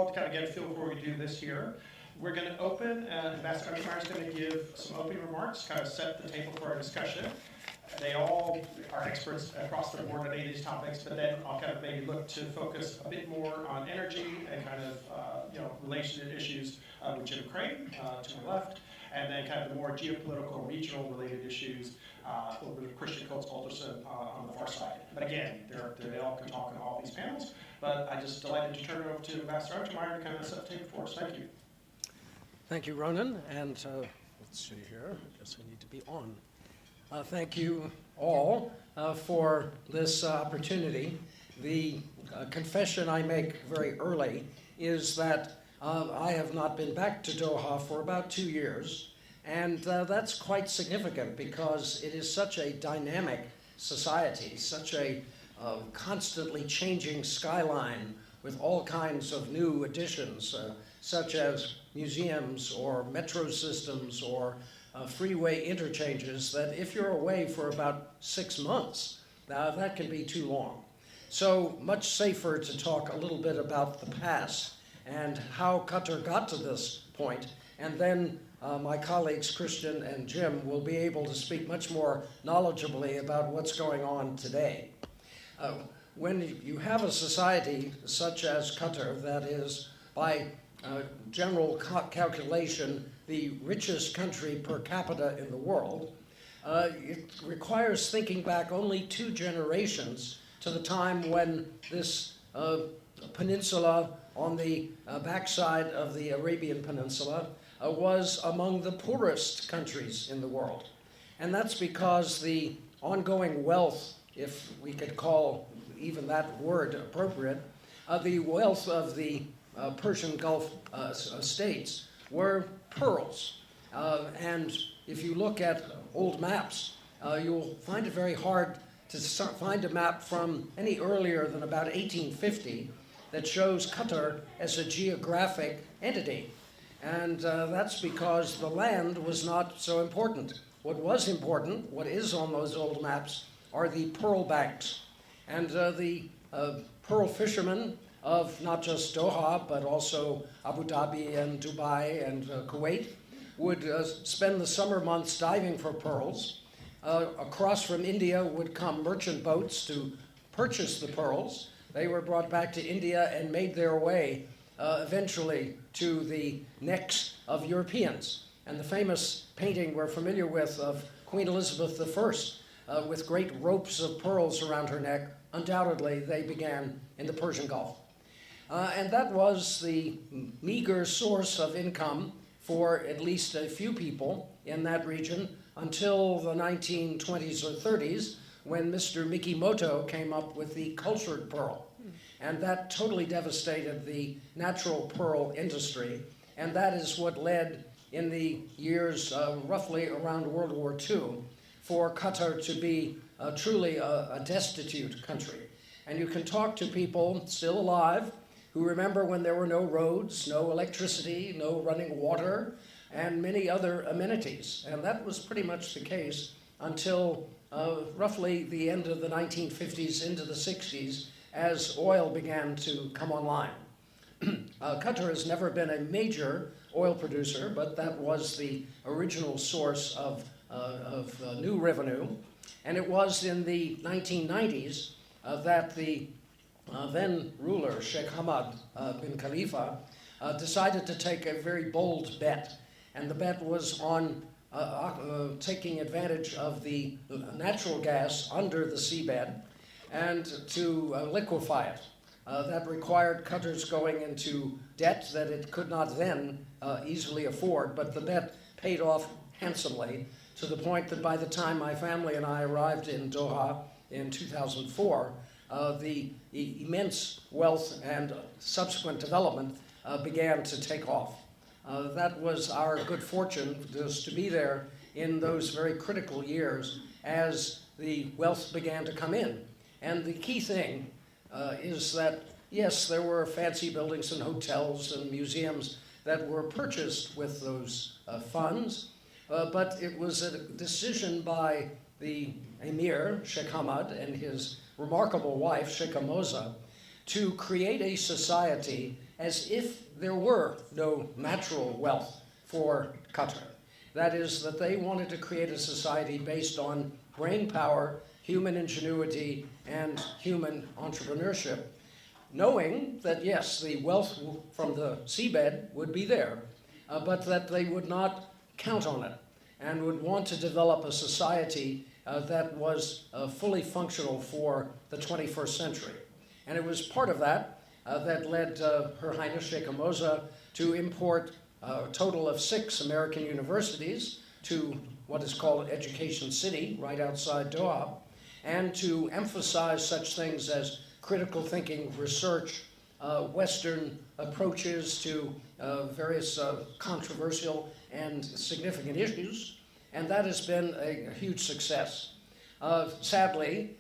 all to kind of get a feel for what we do this year. We're going to open, Ambassador Untermeyer is going to give some opening remarks, kind of set the table for our discussion. They all are experts across the board on any of these topics, but then I'll kind of maybe look to focus a bit more on energy and kind of relation issues with Jim Crane to my left, and then kind of the more geopolitical, regional related issues with Christian Coates-Alderson on the far side. But again, they all can talk on all these panels, but I'm just delighted to turn it over to Ambassador Untermeyer to kind of set the table for us. Thank you. Thank you, Ronan, and let's see here, I guess I need to be on. Thank you all for this opportunity. The confession I make very early is that I have not been back to Doha for about 2 years, and that's quite significant because it is such a dynamic society, such a constantly changing skyline with all kinds of new additions, such as museums or metro systems or freeway interchanges, that if you're away for about 6 months, that can be too long. So much safer to talk a little bit about the past and how Qatar got to this point, and then my colleagues Christian and Jim will be able to speak much more knowledgeably about what's going on today. When you have a society such as Qatar that is, by general calculation, the richest country per capita in the world, it requires thinking back only 2 generations to the time when this peninsula on the backside of the Arabian Peninsula was among the poorest countries in the world. And that's because the ongoing wealth, if we could call even that word appropriate, the wealth of the Persian Gulf states were pearls. And if you look at old maps, you'll find it very hard to find a map from any earlier than about 1850 that shows Qatar as a geographic entity. And that's because the land was not so important. What was important, what is on those old maps, are the pearl banks. And the pearl fishermen of not just Doha, but also Abu Dhabi and Dubai and Kuwait, would spend the summer months diving for pearls. Across from India would come merchant boats to purchase the pearls. They were brought back to India and made their way eventually to the necks of Europeans. And the famous painting we're familiar with of Queen Elizabeth I with great ropes of pearls around her neck, undoubtedly they began in the Persian Gulf. And that was the meager source of income for at least a few people in that region until the 1920s or 30s, when Mr. Mikimoto came up with the cultured pearl. And that totally devastated the natural pearl industry. And that is what led in the years roughly around World War II for Qatar to be truly a destitute country. And you can talk to people still alive who remember when there were no roads, no electricity, no running water, and many other amenities. And that was pretty much the case until roughly the end of the 1950s into the 60s, as oil began to come online. Qatar has never been a major oil producer, but that was the original source of new revenue. And it was in the 1990s that the then ruler, Sheikh Hamad bin Khalifa, decided to take a very bold bet. And the bet was on taking advantage of the natural gas under the seabed and to liquefy it. That required Qatar's going into debt that it could not then easily afford, but the bet paid off handsomely to the point that by the time my family and I arrived in Doha in 2004, the immense wealth and subsequent development began to take off. That was our good fortune, just to be there in those very critical years as the wealth began to come in. And the key thing is that, yes, there were fancy buildings and hotels and museums that were purchased with those funds, but it was a decision by the Emir, Sheikh Hamad, and his remarkable wife, Sheikha Moza, to create a society as if there were no natural wealth for Qatar. That is, that they wanted to create a society based on brain power, human ingenuity, and human entrepreneurship, knowing that, yes, the wealth from the seabed would be there, but that they would not count on it and would want to develop a society that was fully functional for the 21st century. And it was part of that that led Her Highness Sheikh Moza to import a total of 6 American universities to what is called Education City, right outside Doha, and to emphasize such things as critical thinking, research, Western approaches to various controversial and significant issues, and that has been a huge success. Sadly,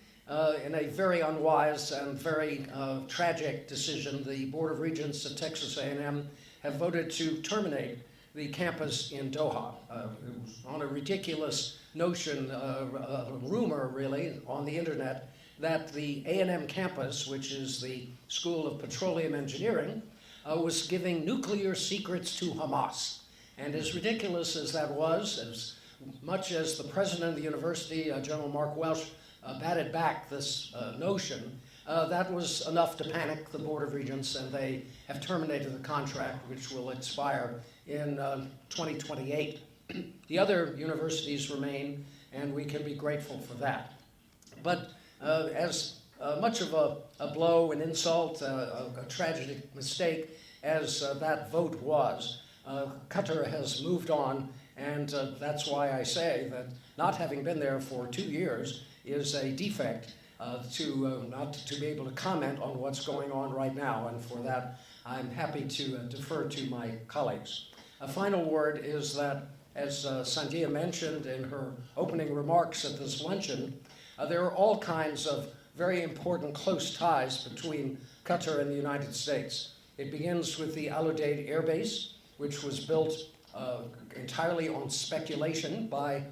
in a very unwise and very tragic decision, the Board of Regents at Texas A&M have voted to terminate the campus in Doha. It was on a ridiculous notion, a rumor really, on the internet, that the A&M campus, which is the School of Petroleum Engineering, was giving nuclear secrets to Hamas. And as ridiculous as that was, as much as the president of the university, General Mark Welsh, batted back this notion, that was enough to panic the Board of Regents, and they have terminated the contract, which will expire in 2028. The other universities remain, and we can be grateful for that. But as much of a blow, an insult, a tragic mistake as that vote was, Qatar has moved on, and that's why I say that not having been there for 2 years is a defect not to be able to comment on what's going on right now, and for that I'm happy to defer to my colleagues. A final word is that, as Sandia mentioned in her opening remarks at this luncheon, there are all kinds of very important close ties between Qatar and the United States. It begins with the Al Udeid Air Base, which was built entirely on speculation by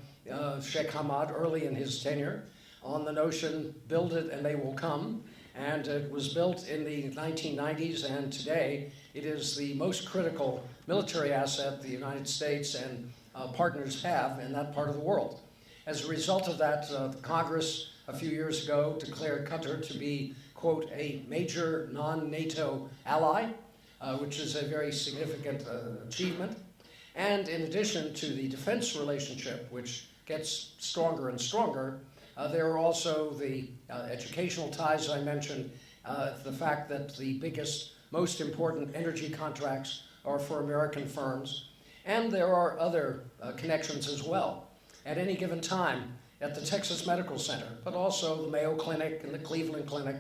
Sheikh Hamad early in his tenure, on the notion, build it and they will come. And it was built in the 1990s, and today it is the most critical military asset the United States and partners have in that part of the world. As a result of that, the Congress a few years ago declared Qatar to be, quote, a major non-NATO ally, which is a very significant achievement. And in addition to the defense relationship, which gets stronger and stronger, there are also the educational ties I mentioned, the fact that the biggest, most important energy contracts are for American firms, and there are other connections as well. At any given time, at the Texas Medical Center, but also the Mayo Clinic and the Cleveland Clinic,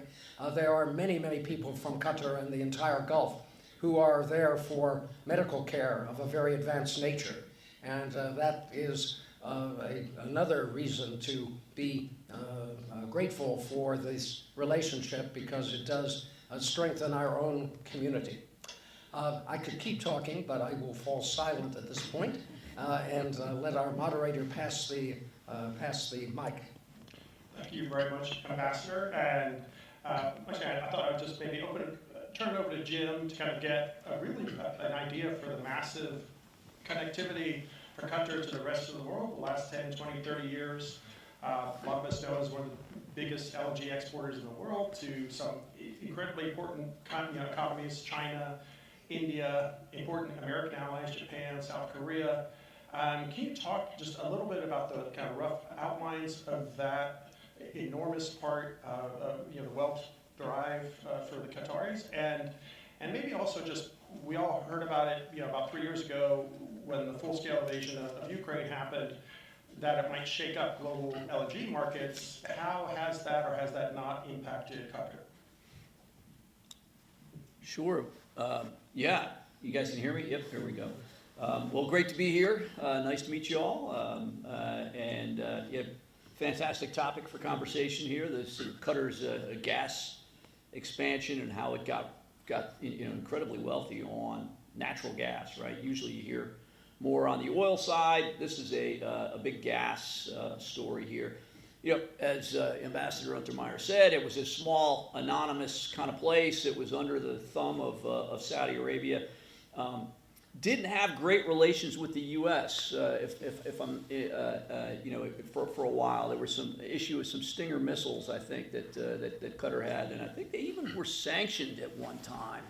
there are many, many people from Qatar and the entire Gulf who are there for medical care of a very advanced nature. And that is another reason to be grateful for this relationship, because it does strengthen our own community. I could keep talking, but I will fall silent at this point and let our moderator pass the mic. Thank you very much, Ambassador. And actually, I thought I would just maybe turn it over to Jim to kind of get an idea for the massive connectivity for Qatar to the rest of the world, the last 10, 20, 30 years. A lot of us know as one of the biggest LNG exporters in the world to some incredibly important economies, China, India, important American allies, Japan, South Korea. Can you talk just a little bit about the kind of rough outlines of that enormous part of the wealth drive for the Qataris, and maybe also just, we all heard about it about 3 years ago when the full-scale invasion of Ukraine happened, that it might shake up global LNG markets. How has that, or has that not impacted Qatar? Sure. Yeah, you guys can hear me? Yep, here we go. Well, great to be here. Nice to meet you all. Yeah, fantastic topic for conversation here. This Qatar's gas expansion and how it got incredibly wealthy on natural gas, right? Usually you hear more on the oil side. This is a big gas story here. as Ambassador Untermeyer said, it was a small, anonymous kind of place. It was under the thumb of Saudi Arabia. Didn't have great relations with the U.S. If I'm, for a while. There was some issue with some Stinger missiles, I think, that Qatar had, and I think they even were sanctioned at one time,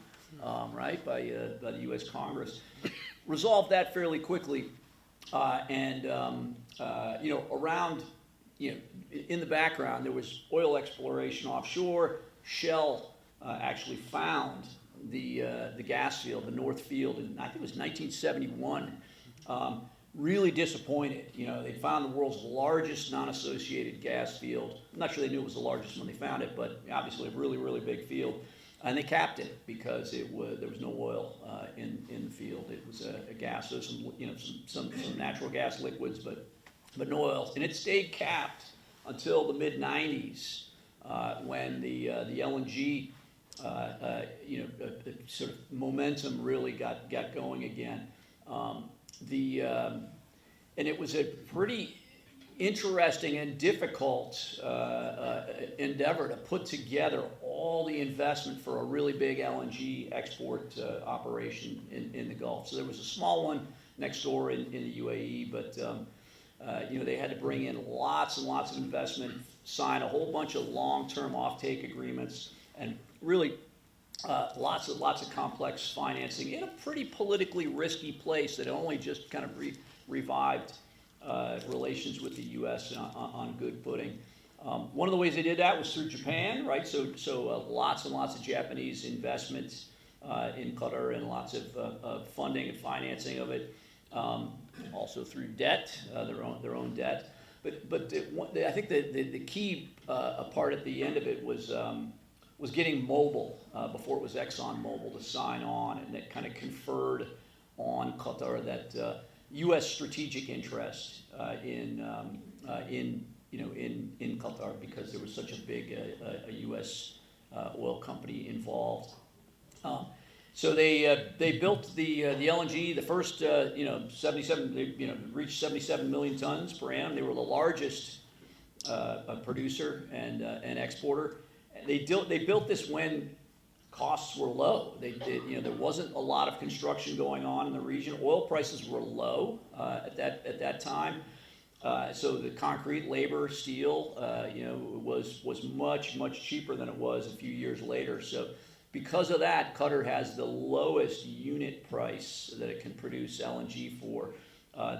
right, by the U.S. Congress. Resolved that fairly quickly, around, in the background, there was oil exploration offshore. Shell actually found the gas field, the North Field, in I think it was 1971. Really disappointed. They found the world's largest non-associated gas field. I'm not sure they knew it was the largest when they found it, but obviously a really, really big field. And they capped it because there was no oil in the field. It was a gas, so some natural gas liquids, but no oil. And it stayed capped until the mid '90s when the LNG sort of momentum really got going again. And it was a pretty interesting and difficult endeavor to put together all the investment for a really big LNG export operation in the Gulf. So there was a small one next door in the UAE, but they had to bring in lots and lots of investment, sign a whole bunch of long-term offtake agreements, and really lots of complex financing in a pretty politically risky place that only just kind of revived relations with the U.S. on good footing. One of the ways they did that was through Japan, right? So lots and lots of Japanese investment in Qatar and lots of funding and financing of it. Also through debt, their own debt. But I think the key part at the end of it was getting Mobil before it was ExxonMobil to sign on, and that kind of conferred on Qatar that U.S. strategic interest in Qatar, because there was such a big a U.S. oil company involved. So they built the LNG, the first 77, they reached 77 million tons per annum. They were the largest producer and exporter. They built this when costs were low. There wasn't a lot of construction going on in the region. Oil prices were low at that time. So the concrete, labor, steel, was much cheaper than it was a few years later. So because of that, Qatar has the lowest unit price that it can produce LNG for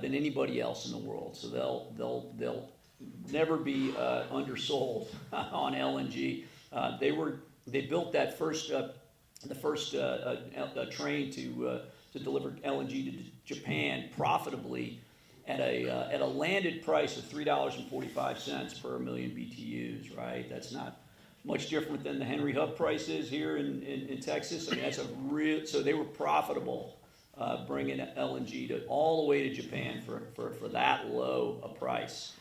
than anybody else in the world. So they'll never be undersold on LNG. They built that first train to deliver LNG to Japan profitably at a landed price of $3.45 per million BTUs. Right, that's not much different than the Henry Hub prices here in Texas. I mean, that's a real. So they were profitable bringing LNG all the way to Japan for that low a price.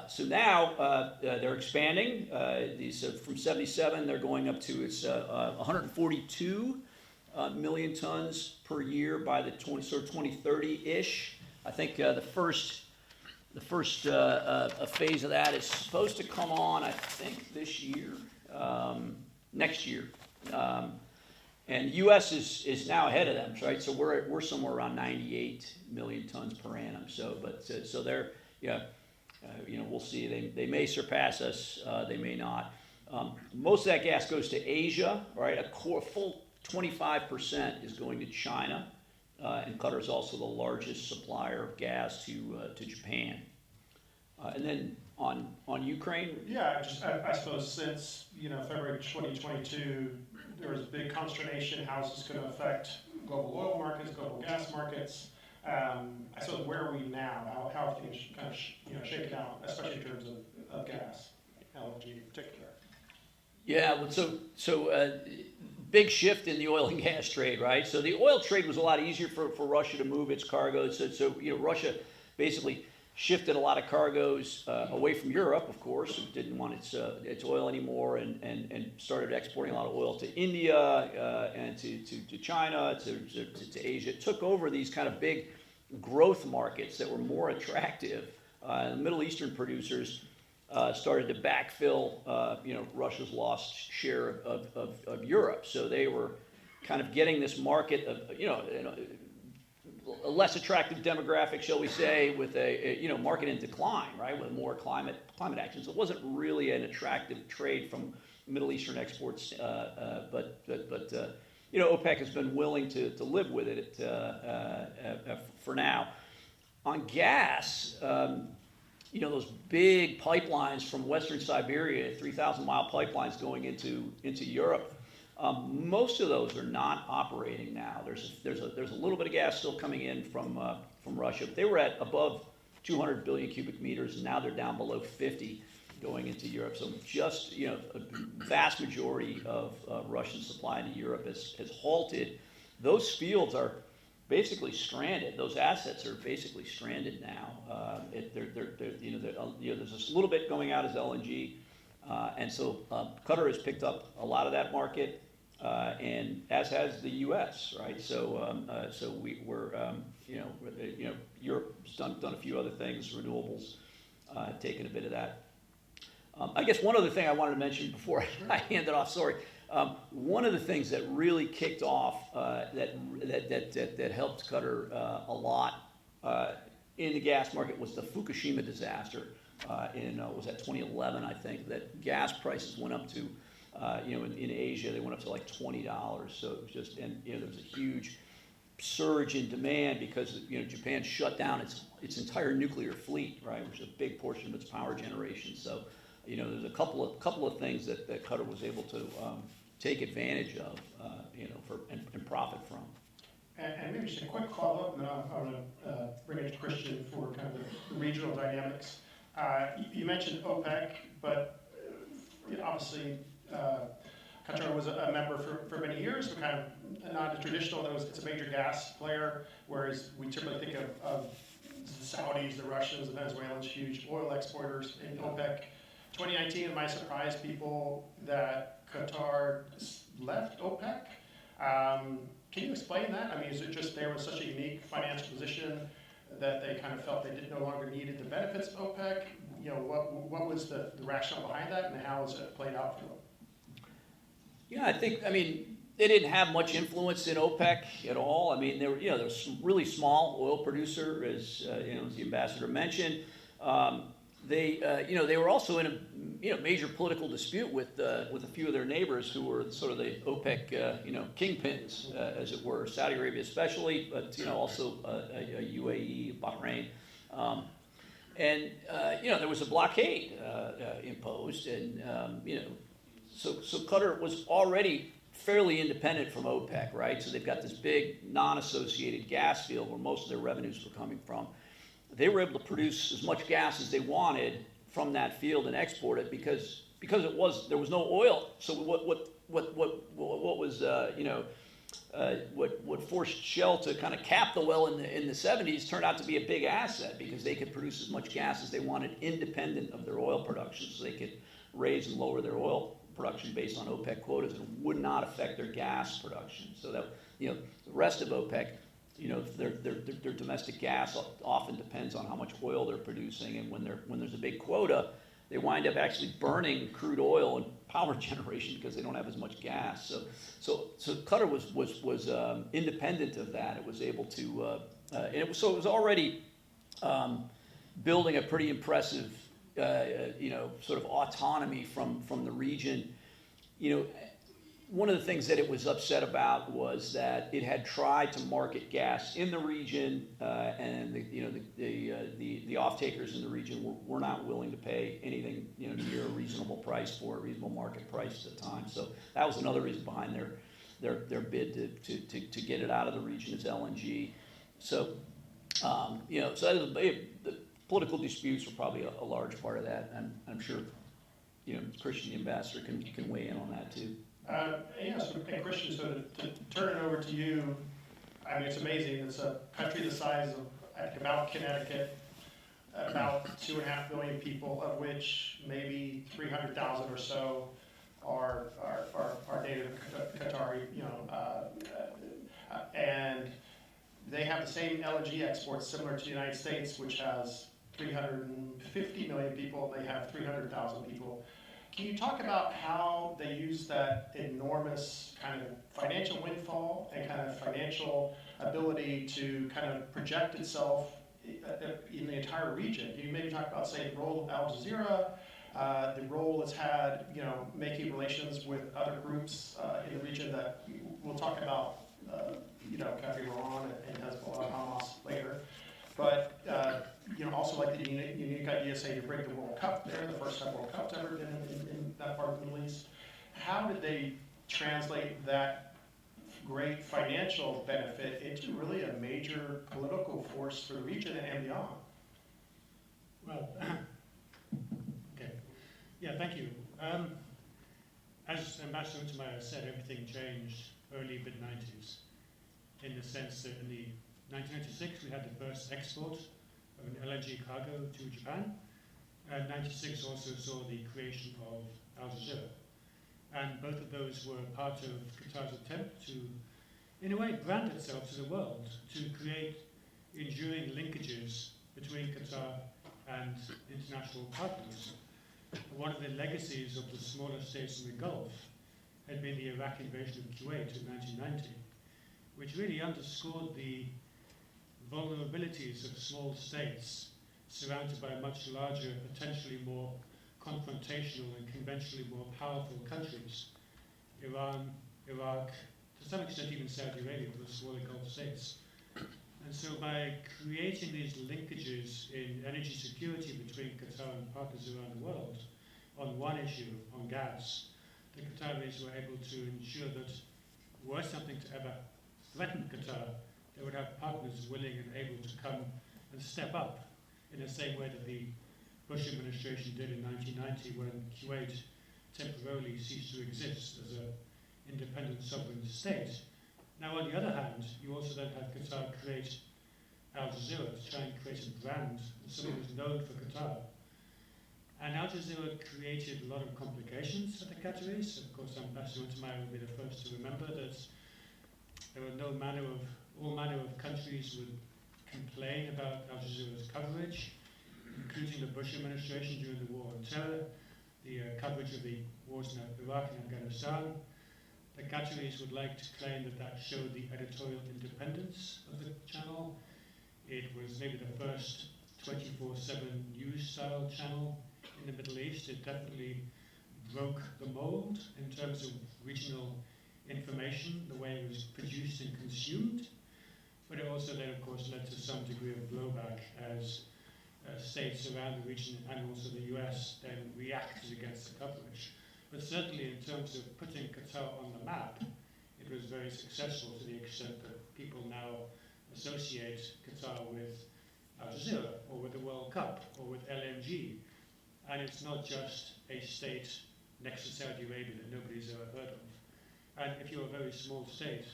So now they're expanding. From 77, they're going up to 142 million tons per year by the 2030-ish. I think the first phase of that is supposed to come on, I think, this year, next year. And the U.S. is now ahead of them, right? So we're somewhere around 98 million tons per annum. So they're we'll see. They may surpass us. They may not. Most of that gas goes to Asia, right? A full 25% is going to China, and Qatar is also the largest supplier of gas to Japan. And then on Ukraine. Yeah, I suppose since February 2022, there was big consternation. How is this going to affect global oil markets, global gas markets? I suppose where are we now? How are things kind of shaken out, especially in terms of gas, LNG in particular? Yeah, well, so big shift in the oil and gas trade, right? So the oil trade was a lot easier for Russia to move its cargoes. So Russia basically shifted a lot of cargoes away from Europe, of course. It didn't want its oil anymore, and started exporting a lot of oil to India and to China, to Asia. It took over these kind of big growth markets that were more attractive. The Middle Eastern producers started to backfill, Russia's lost share of Europe. So they were kind of getting this market of, a less attractive demographic, shall we say, with a market in decline, right, with more climate action. So it wasn't really an attractive trade from Middle Eastern exports, but OPEC has been willing to live with it for now. On gas, those big pipelines from Western Siberia, 3,000-mile pipelines going into Europe. Most of those are not operating now. There's a little bit of gas still coming in from Russia. But they were at above 200 billion cubic meters, and now they're down below 50 going into Europe. So just a vast majority of Russian supply into Europe has halted. Those fields are basically stranded. Those assets are basically stranded now. There's this little bit going out as LNG, and so Qatar has picked up a lot of that market. And as has the U.S., right? So Europe's done a few other things. Renewables taken a bit of that. I guess one other thing I wanted to mention before I hand it off. Sorry. One of the things that really kicked off that helped Qatar a lot in the gas market was the Fukushima disaster in 2011, I think, that gas prices went up to. In Asia, they went up to like $20. So it was just, and there was a huge surge in demand because Japan shut down its entire nuclear fleet, right, which is a big portion of its power generation. So there's a couple of things that Qatar was able to take advantage of, and profit from. And maybe just a quick follow-up, and then I want to bring it to Christian for kind of the regional dynamics. You mentioned OPEC, but obviously. Qatar was a member for many years, but kind of not a traditional. It's a major gas player, whereas we typically think of the Saudis, the Russians, the Venezuelans, huge oil exporters in OPEC. 2019, it might surprise people that Qatar left OPEC. Can you explain that? I mean, is it just they were in such a unique financial position that they kind of felt they no longer needed the benefits of OPEC? What was the rationale behind that, and how has it played out for them? Yeah, they didn't have much influence in OPEC at all. I mean, there was some really small oil producer, as the ambassador mentioned. They were also in a major political dispute with a few of their neighbors who were sort of the OPEC kingpins, as it were, Saudi Arabia especially, but also a UAE, Bahrain. And there was a blockade imposed, and so Qatar was already fairly independent from OPEC, right? So they've got this big non-associated gas field where most of their revenues were coming from. They were able to produce as much gas as they wanted from that field and export it because there was no oil. So what was what forced Shell to kind of cap the well in the 70s turned out to be a big asset because they could produce as much gas as they wanted independent of their oil production. So they could raise and lower their oil production based on OPEC quotas and would not affect their gas production. So that the rest of OPEC, their domestic gas often depends on how much oil they're producing, and when there's a big quota, they wind up actually burning crude oil and power generation because they don't have as much gas. So Qatar was independent of that. It was able to, it was already building a pretty impressive, sort of autonomy from the region. One of the things that it was upset about was that it had tried to market gas in the region, and the off-takers in the region were not willing to pay anything near a reasonable price for a reasonable market price at the time. So that was another reason behind their bid to get it out of the region as LNG. So so the political disputes were probably a large part of that. I'm sure Christian, the ambassador, can weigh in on that too. And Christian, so to turn it over to you, I mean, it's amazing. It's a country the size of, I think, about Connecticut, about 2.5 million people, of which maybe 300,000 or so are native Qatari, and they have the same LNG exports similar to the United States, which has 350 million people, they have 300,000 people. Can you talk about how they use that enormous kind of financial windfall and kind of financial ability to kind of project itself in the entire region? Can you maybe talk about, say, the role of Al Jazeera, the role it's had, making relations with other groups in the region that we'll talk about, kind of Iran and Hezbollah, Hamas later. But, also like the unique idea, say, to bring the World Cup there, the first time World Cup's ever been in that part of the Middle East. How did they translate that great financial benefit into really a major political force for the region and beyond? Well, okay. Yeah, thank you. As Ambassador Untermeyer said, everything changed early mid-90s in the sense that in the 1996 we had the first export of an LNG cargo to Japan, and 96 also saw the creation of Al Jazeera. And both of those were part of Qatar's attempt to, in a way, brand itself to the world, to create enduring linkages between Qatar and international partners. One of the legacies of the smaller states in the Gulf had been the Iraq invasion of Kuwait in 1990, which really underscored the vulnerabilities of small states surrounded by much larger, potentially more confrontational and conventionally more powerful countries. Iran, Iraq, to some extent even Saudi Arabia, the smaller Gulf states. And so by creating these linkages in energy security between Qatar and partners around the world on one issue, on gas, the Qataris were able to ensure that were something to ever threaten Qatar, they would have partners willing and able to come and step up in the same way that the Bush administration did in 1990 when Kuwait temporarily ceased to exist as an independent sovereign state. Now, on the other hand, you also then have Qatar create Al Jazeera to try and create a brand, something that's known for Qatar. And Al Jazeera created a lot of complications for the Qataris. Of course, Ambassador Untermeyer will be the first to remember that there were all manner of countries would complain about Al Jazeera's coverage, including the Bush administration during the war on terror, the coverage of the wars in Iraq and Afghanistan. The Qataris would like to claim that that showed the editorial independence of the channel. It was maybe the first 24/7 news-style channel in the Middle East. It definitely broke the mold in terms of regional information, the way it was produced and consumed. But it also then, of course, led to some degree of blowback as states around the region and also the US then reacted against the coverage. But certainly in terms of putting Qatar on the map, it was very successful to the extent that people now associate Qatar with Al Jazeera or with the World Cup or with LNG. And it's not just a state next to Saudi Arabia that nobody's ever heard of. And if you're a very small state,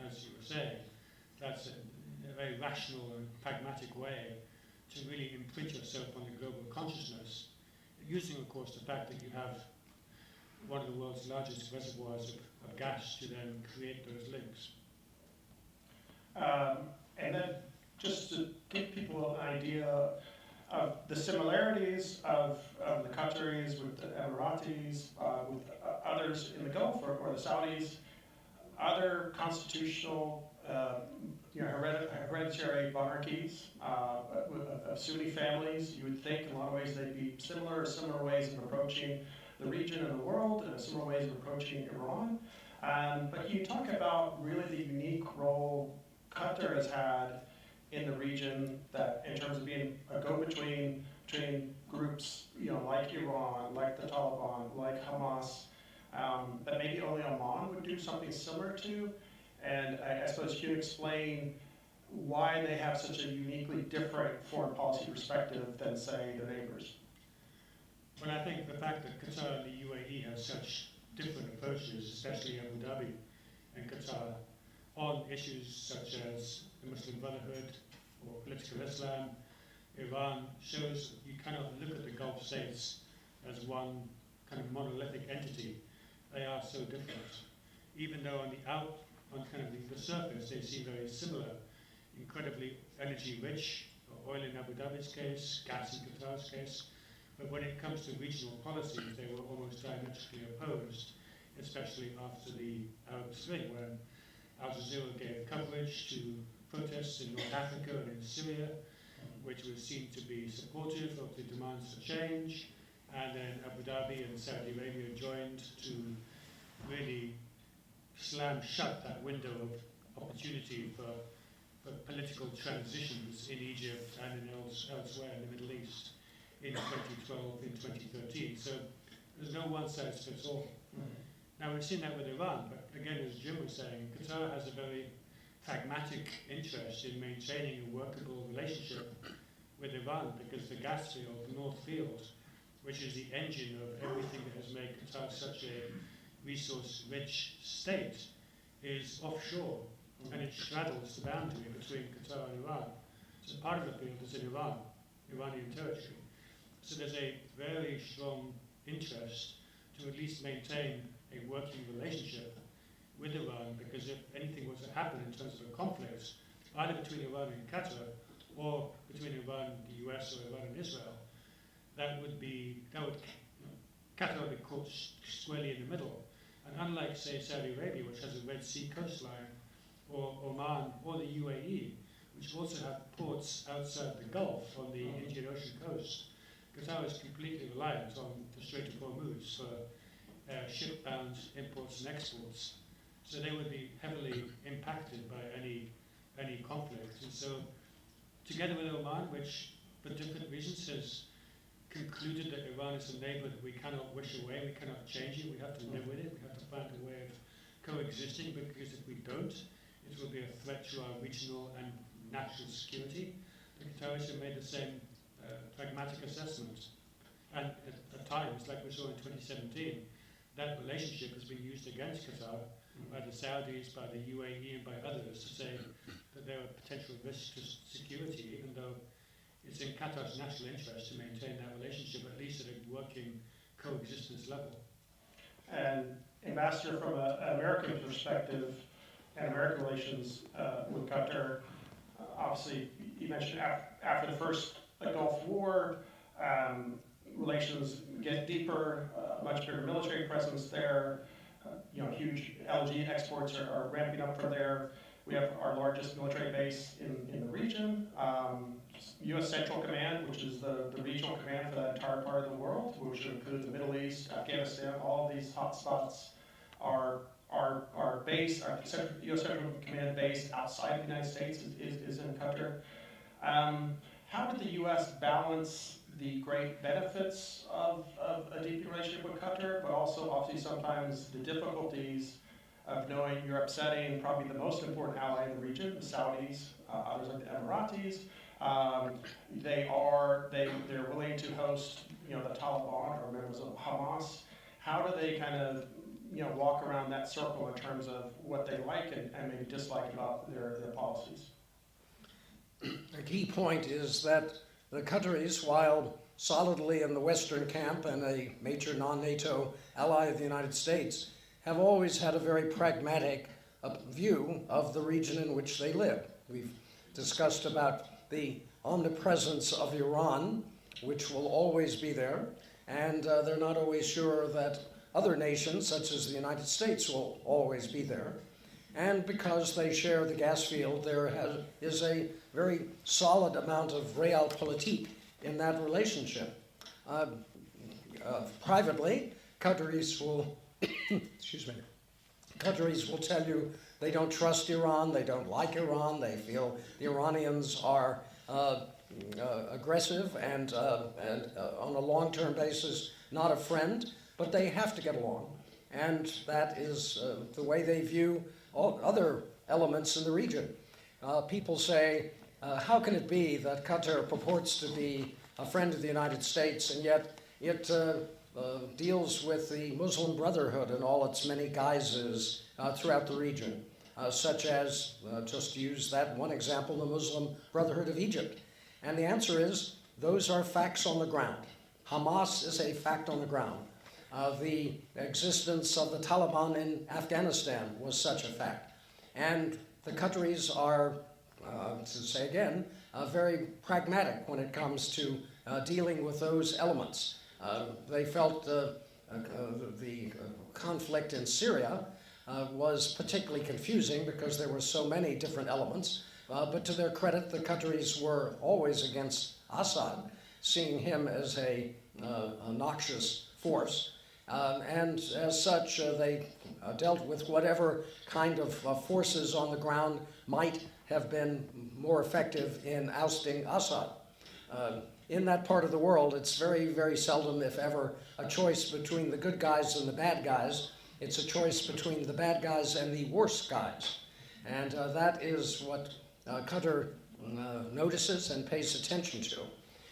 as you were saying, that's a very rational and pragmatic way to really imprint yourself on the global consciousness, using, of course, the fact that you have one of the world's largest reservoirs of gas to then create those links. And then just to give people an idea of the similarities of the Qataris with the Emiratis, with others in the Gulf or the Saudis, other constitutional hereditary monarchies of Sunni families. You would think in a lot of ways they'd be similar ways of approaching the region and the world, and similar ways of approaching Iran. But you talk about really the unique role Qatar has had in the region, that in terms of being a go-between between groups, like Iran, like the Taliban, like Hamas, that maybe only Oman would do something similar to. And I suppose you could explain why they have such a uniquely different foreign policy perspective than, say, their neighbors. Well, I think the fact that Qatar and the UAE have such different approaches, especially Abu Dhabi and Qatar, on issues such as the Muslim Brotherhood or political Islam, Iran, shows you cannot look at the Gulf states as one kind of monolithic entity. They are so different. Even though on the surface they seem very similar, incredibly energy rich, for oil in Abu Dhabi's case, gas in Qatar's case. But when it comes to regional policies, they were almost diametrically opposed, especially after the Arab Spring, when Al Jazeera gave coverage to protests in North Africa and in Syria, which was seen to be supportive of the demands for change, and then Abu Dhabi and Saudi Arabia joined to really slam shut that window of opportunity for political transitions in Egypt and in elsewhere in the Middle East in 2012, in 2013. So there's no one size fits all. Now we've seen that with Iran, but again, as Jim was saying, Qatar has a very pragmatic interest in maintaining a workable relationship with Iran, because the gas field, the North Field, which is the engine of everything that has made Qatar such a resource-rich state, is offshore, and it straddles the boundary between Qatar and Iran. So part of the field is in Iran, Iranian territory. So there's a very strong interest to at least maintain a working relationship with Iran, because if anything was to happen in terms of a conflict, either between Iran and Qatar, or between Iran and the US or Iran and Israel, Qatar would be caught squarely in the middle. And unlike, say, Saudi Arabia, which has a Red Sea coastline, or Oman, or the UAE, which also have ports outside the Gulf on the Indian Ocean coast, Qatar is completely reliant on the Strait of Hormuz for ship-bound imports and exports. So they would be heavily impacted by any conflict. And so, together with Oman, which for different reasons has concluded that Iran is a neighbor that we cannot wish away, we cannot change it, we have to live with it, we have to find a way of coexisting, because if we don't, it will be a threat to our regional and national security. The Qataris have made the same pragmatic assessment. And at times, like we saw in 2017, that relationship has been used against Qatar by the Saudis, by the UAE, and by others to say that there are potential risks to security, even though it's in Qatar's national interest to maintain that relationship, at least at a working coexistence level. And Ambassador, from an American perspective and American relations with Qatar, obviously you mentioned after the first Gulf War, relations get deeper, much bigger military presence there. Huge LNG exports are ramping up from there. We have our largest military base in the region. U.S. Central Command, which is the regional command for that entire part of the world, which includes the Middle East, Afghanistan, all of these hotspots are based, our U.S. Central Command based outside the United States is in Qatar. How did the U.S. balance the great benefits of a deep relationship with Qatar, but also obviously sometimes the difficulties of knowing you're upsetting probably the most important ally in the region, the Saudis, others like the Emiratis. They're willing to host, the Taliban or members of Hamas. How do they kind of, walk around that circle in terms of what they like and maybe dislike about their policies? A key point is that the Qataris, while solidly in the Western camp and a major non-NATO ally of the United States, have always had a very pragmatic view of the region in which they live. We've discussed about the omnipresence of Iran, which will always be there, and they're not always sure that other nations, such as the United States, will always be there. And because they share the gas field, there is a very solid amount of realpolitik in that relationship. Privately, Qataris will Qataris will tell you they don't trust Iran, they don't like Iran, they feel the Iranians are aggressive and on a long-term basis not a friend, but they have to get along. And that is the way they view all other elements in the region. People say, how can it be that Qatar purports to be a friend of the United States, and yet it deals with the Muslim Brotherhood in all its many guises throughout the region, such as, just to use that one example, the Muslim Brotherhood of Egypt. And the answer is, those are facts on the ground. Hamas is a fact on the ground. The existence of the Taliban in Afghanistan was such a fact. And the Qataris are to say again, very pragmatic when it comes to dealing with those elements. They felt the conflict in Syria was particularly confusing because there were so many different elements. But to their credit, the Qataris were always against Assad, seeing him as a noxious force. And as such, they dealt with whatever kind of forces on the ground might have been more effective in ousting Assad. In that part of the world, it's very, very seldom, if ever, a choice between the good guys and the bad guys. It's a choice between the bad guys and the worse guys. And that is what Qatar notices and pays attention to.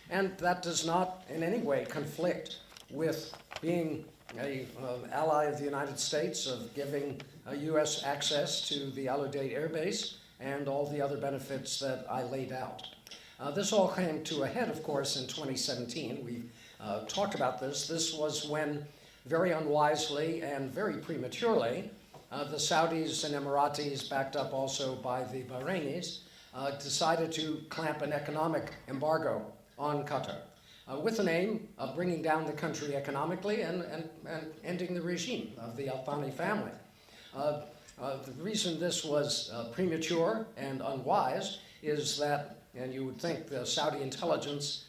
And that does not in any way conflict with being an ally of the United States, of giving U.S. access to the Al Udeid Air Base and all the other benefits that I laid out. This all came to a head, of course, in 2017. We talked about this. This was when, very unwisely and very prematurely, the Saudis and Emiratis, backed up also by the Bahrainis, decided to clamp an economic embargo on Qatar, with an aim of bringing down the country economically and ending the regime of the Al Thani family. The reason this was premature and unwise is that, and you would think the Saudi intelligence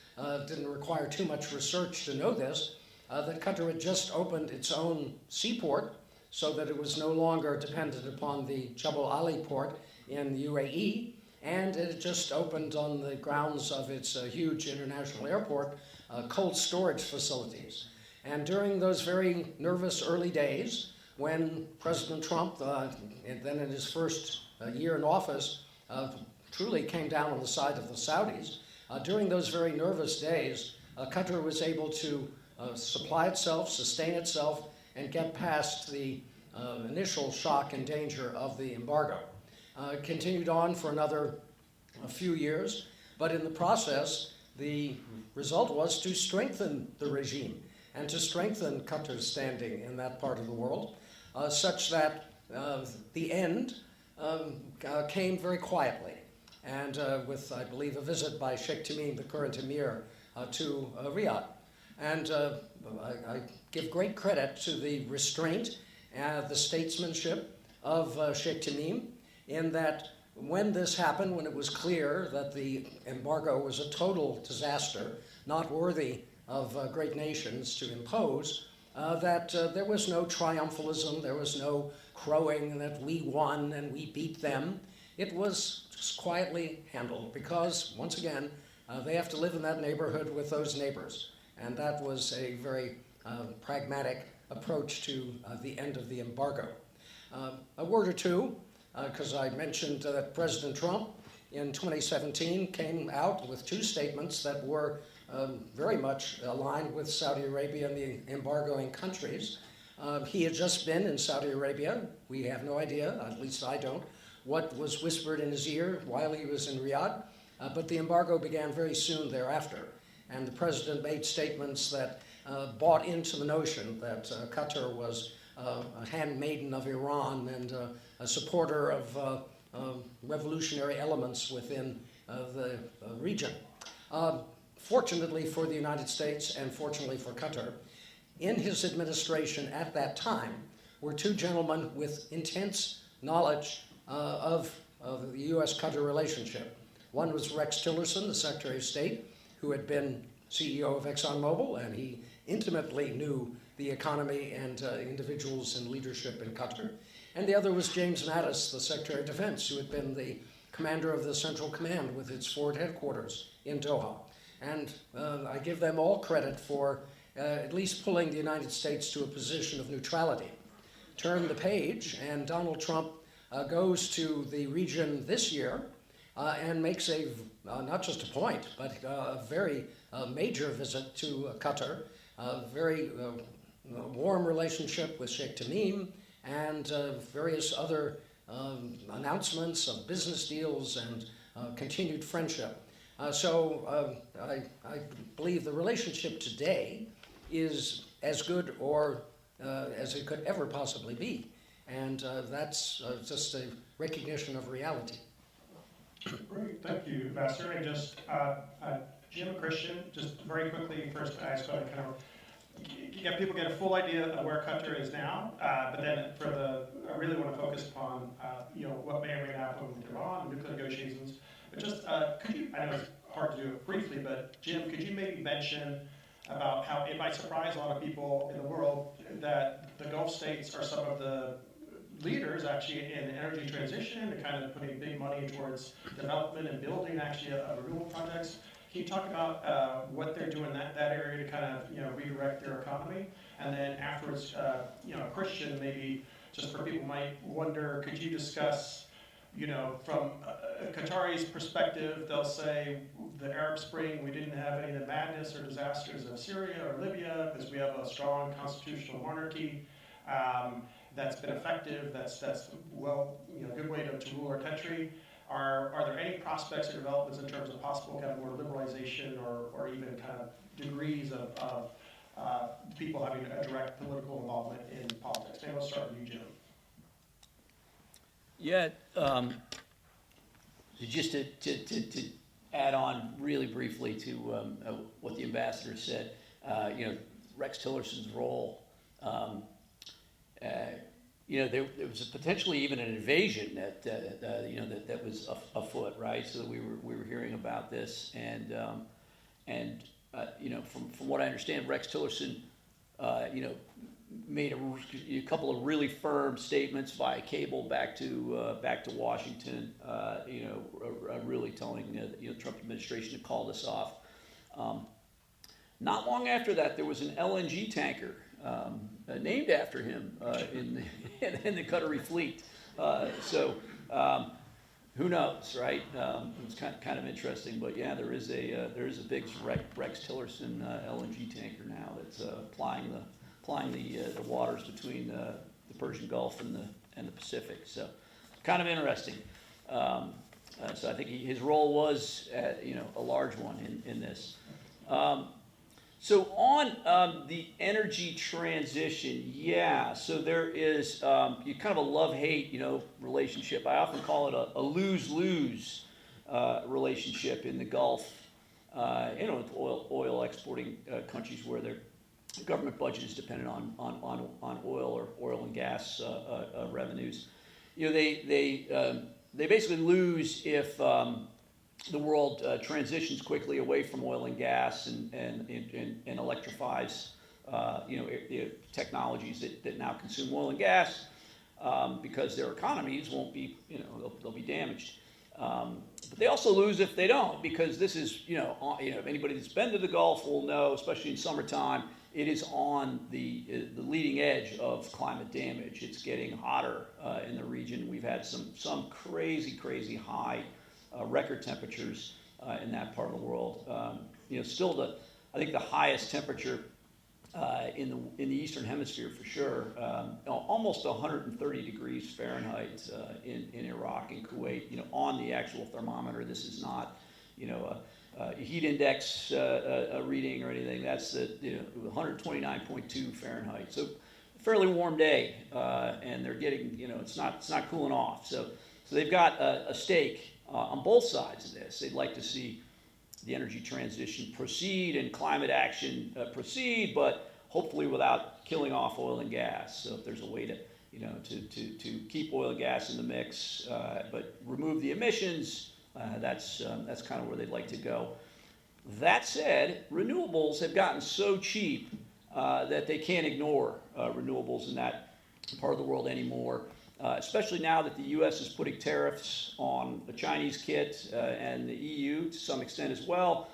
didn't require too much research to know this, that Qatar had just opened its own seaport so that it was no longer dependent upon the Jebel Ali port in the UAE, and it had just opened on the grounds of its huge international airport cold storage facilities. And during those very nervous early days, when President Trump, then in his first year in office, truly came down on the side of the Saudis, during those very nervous days, Qatar was able to supply itself, sustain itself, and get past the initial shock and danger of the embargo. It continued on for another few years, but in the process, the result was to strengthen the regime and to strengthen Qatar's standing in that part of the world, such that the end came very quietly, and with, I believe, a visit by Sheikh Tamim, the current emir, to Riyadh. And I give great credit to the restraint and the statesmanship of Sheikh Tamim, in that when this happened, when it was clear that the embargo was a total disaster, not worthy of great nations to impose, that there was no triumphalism, there was no crowing that we won and we beat them. It was just quietly handled because, once again, they have to live in that neighborhood with those neighbors. And that was a very pragmatic approach to the end of the embargo. A word or two, because I mentioned that President Trump in 2017 came out with two statements that were very much aligned with Saudi Arabia and the embargoing countries. He had just been in Saudi Arabia. We have no idea, at least I don't, what was whispered in his ear while he was in Riyadh, but the embargo began very soon thereafter. And the president made statements that bought into the notion that Qatar was a handmaiden of Iran and a supporter of revolutionary elements within the region. Fortunately for the United States and fortunately for Qatar, in his administration at that time were two gentlemen with intense knowledge of the U.S.-Qatar relationship. One was Rex Tillerson, the Secretary of State, who had been CEO of ExxonMobil, and he intimately knew the economy and individuals in leadership in Qatar. And the other was James Mattis, the Secretary of Defense, who had been the commander of the Central Command with its forward headquarters in Doha. And I give them all credit for at least pulling the United States to a position of neutrality. Turn the page, and Donald Trump goes to the region this year and makes a, not just a point, but a very major visit to Qatar, a very warm relationship with Sheikh Tamim, and various other announcements of business deals and continued friendship. So I believe the relationship today is as good or as it could ever possibly be. And that's just a recognition of reality. Great, thank you, Ambassador. And just, Jim, Christian, just very quickly, first, I just want to kind of get people get a full idea of where Qatar is now, but then I really want to focus upon, what may or may not happen with Iran, nuclear negotiations. But just, could you, I know it's hard to do it briefly, but Jim, could you maybe mention about how it might surprise a lot of people in the world that the Gulf states are some of the leaders actually in energy transition and kind of putting big money towards development and building actually of renewable projects. Can you talk about what they're doing in that area to kind of redirect their economy? And then afterwards, Christian, maybe just for people might wonder, could you discuss, from Qatari's perspective, they'll say the Arab Spring, we didn't have any of the madness or disasters of Syria or Libya because we have a strong constitutional monarchy that's been effective, that's well, good way to rule our country. Are there any prospects or developments in terms of possible kind of more liberalization or even kind of degrees of people having a direct political involvement in politics? Maybe we'll start with you, Jim. Yeah, just to add on really briefly to what the ambassador said, Rex Tillerson's role. There was potentially even an invasion that was afoot, right? So we were hearing about this, and from what I understand, Rex Tillerson, made a couple of really firm statements via cable back to Washington, really telling the Trump administration to call this off. Not long after that, there was an LNG tanker named after him in the Qatari fleet. Who knows, right? It's kind of interesting, but yeah, there is a big Rex Tillerson LNG tanker now that's plying the waters between the Persian Gulf and the Pacific. So kind of interesting. So I think his role was a large one in this. So on the energy transition, yeah, so there is kind of a love-hate, relationship. I often call it a lose-lose relationship in the Gulf, with oil exporting countries where their government budget is dependent on oil or oil and gas revenues. They basically lose if the world transitions quickly away from oil and gas and electrifies, technologies that now consume oil and gas because their economies won't be, they'll be damaged. But they also lose if they don't, because this is, anybody that's been to the Gulf will know, especially in summertime, it is on the leading edge of climate damage. It's getting hotter in the region. We've had some crazy high record temperatures in that part of the world. Still I think the highest temperature in the Eastern Hemisphere for sure, almost 130 degrees Fahrenheit in Iraq and Kuwait, on the actual thermometer. This is not, a heat index reading or anything. That's 129.2 Fahrenheit. So fairly warm day, and they're getting, it's not cooling off. So they've got a stake on both sides of this. They'd like to see the energy transition proceed and climate action proceed, but hopefully without killing off oil and gas. So if there's a way to keep oil and gas in the mix, but remove the emissions, that's kind of where they'd like to go. That said, renewables have gotten so cheap that they can't ignore renewables in that part of the world anymore. Especially now that the U.S. is putting tariffs on the Chinese kit and the EU to some extent as well.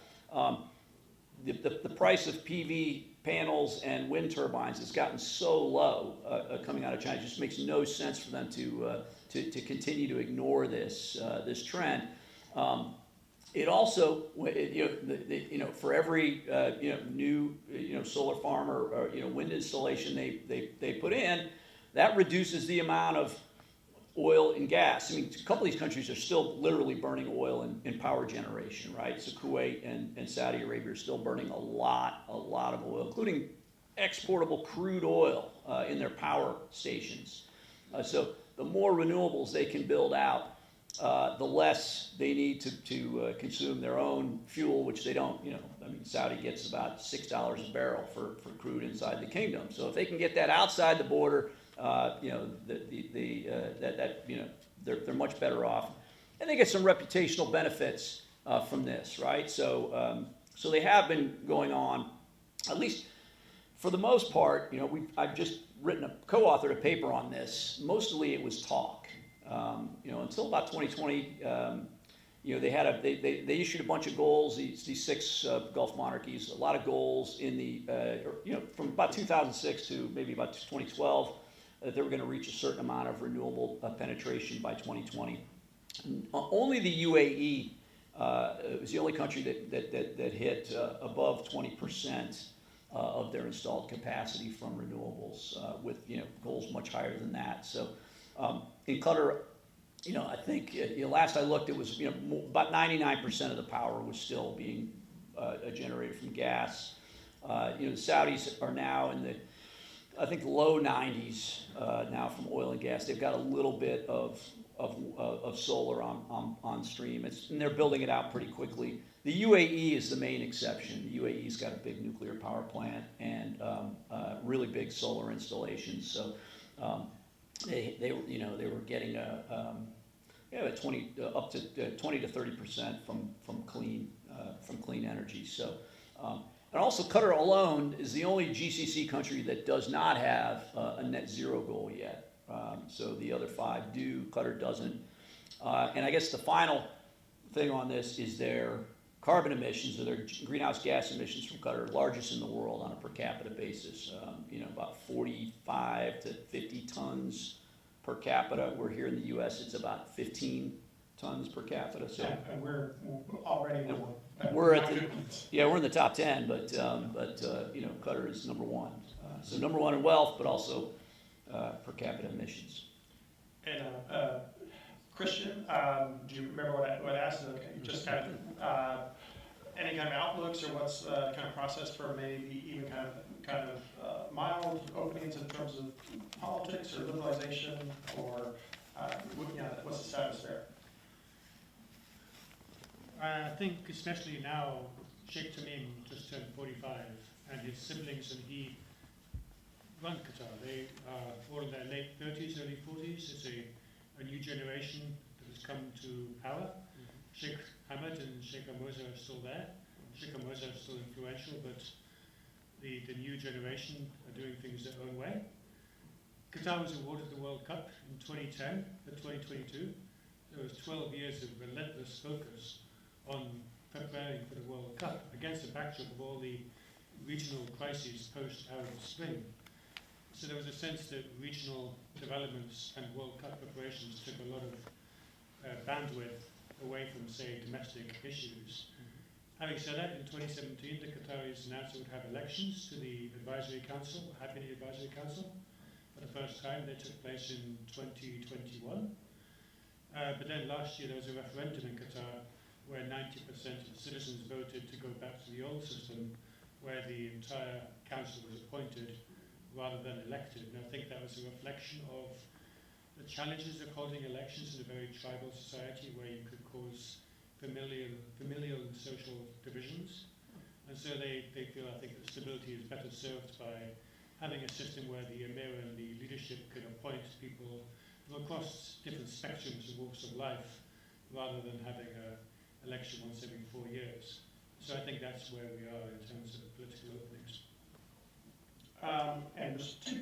The price of PV panels and wind turbines has gotten so low coming out of China. It just makes no sense for them to continue to ignore this trend. It also, for every new solar farm or wind installation they put in, that reduces the amount of oil and gas. I mean, a couple of these countries are still literally burning oil in power generation, right? So Kuwait and Saudi Arabia are still burning a lot of oil, including exportable crude oil in their power stations. So the more renewables they can build out, the less they need to consume their own fuel, which they don't, I mean, Saudi gets about $6 a barrel for crude inside the kingdom. So if they can get that outside the border, they're much better off. And they get some reputational benefits from this, right? So they have been going on, at least for the most part. I've just co-authored a paper on this. Mostly it was talk. Until about 2020, they issued a bunch of goals. These 6 Gulf monarchies, a lot of goals in the from about 2006 to maybe about 2012, that they were going to reach a certain amount of renewable penetration by 2020. Only the UAE was the only country that hit above 20% of their installed capacity from renewables, with goals much higher than that. So in Qatar, I think last I looked, it was about 99% of the power was still being generated from gas. The Saudis are now in the, I think, low 90s now from oil and gas. They've got a little bit of solar on stream, and they're building it out pretty quickly. The UAE is the main exception. The UAE's got a big nuclear power plant and really big solar installations. So they were getting up to 20 to 30% from clean energy. So and also Qatar alone is the only GCC country that does not have a net zero goal yet. So the other 5 do. Qatar doesn't. And I guess the final thing on this is their carbon emissions, or their greenhouse gas emissions from Qatar, largest in the world on a per capita basis. About 45 to 50 tons per capita. We're here in the U.S. It's about 15 tons per capita. So and we're already we're in the top 10, but Qatar is number 1. So number 1 in wealth, but also per capita emissions. And Christian, do you remember what I asked? Just kind of any kind of outlooks, or what's the kind of process for maybe even kind of mild openings in terms of politics or liberalization, or what's the status there? I think especially now, Sheikh Tamim just turned 45, and his siblings and he run Qatar. They are all in their late 30s, early 40s. It's a new generation that has come to power. Sheikh Hamad and Sheikh Moza are still there. Sheikh Moza is still influential, but the new generation are doing things their own way. Qatar was awarded the World Cup in 2010 for 2022. There was 12 years of relentless focus on preparing for the World Cup against the backdrop of all the regional crises post-Arab Spring. So there was a sense that regional developments and World Cup preparations took a lot of bandwidth away from, say, domestic issues. Having said that, in 2017, the Qataris announced they would have elections to the Advisory Council, Happy Advisory Council. For the first time, they took place in 2021. But then last year, there was a referendum in Qatar where 90% of citizens voted to go back to the old system, where the entire council was appointed rather than elected. And I think that was a reflection of the challenges of holding elections in a very tribal society where you could cause familial and social divisions. And so they feel, I think, that stability is better served by having a system where the emir and the leadership can appoint people from across different spectrums and walks of life, rather than having an election once every 4 years. So I think that's where we are in terms of political openings. And just 2